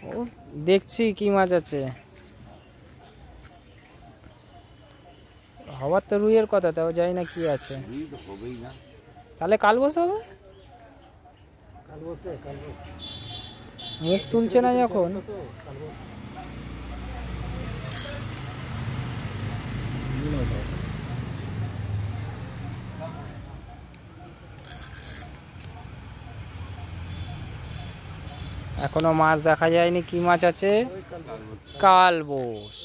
ও দেখছি কি মাছ আছে। হওয়ার তো রুইয়ের কথা, তাও জানি না কি আছে। তাহলে কালবোস হবে। মুখ তুলছে না যখন। এখনো মাছ দেখা যায়নি, কি মাছ আছে? কালবোস।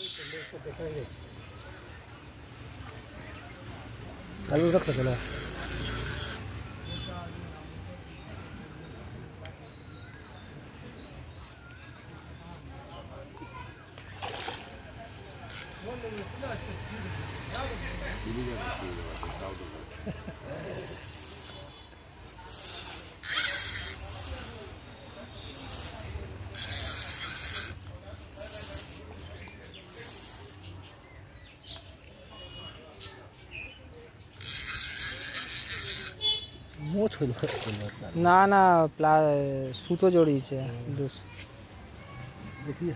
না না, সুতো জড়িয়েছে। দেখি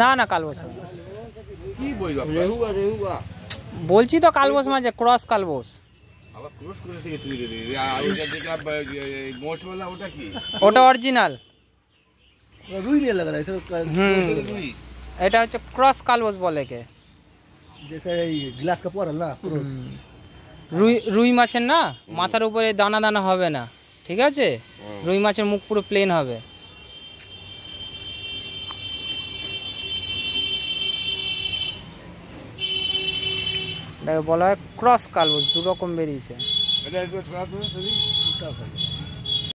না না, কালবোস বলছি তো, কালবোস মাঝে ক্রস কালবোস। ওটা অরিজিনাল। এটা হচ্ছে ক্রস কালবোস বলে কে। রুই মাছের না মাথার উপরে দানা দানা হবে না, ঠিক আছে? রুই মাছের মুখ পুরো প্লেন হবে। এটাকে বলা হয় ক্রস কালবোস। দু রকম বেরিয়েছে।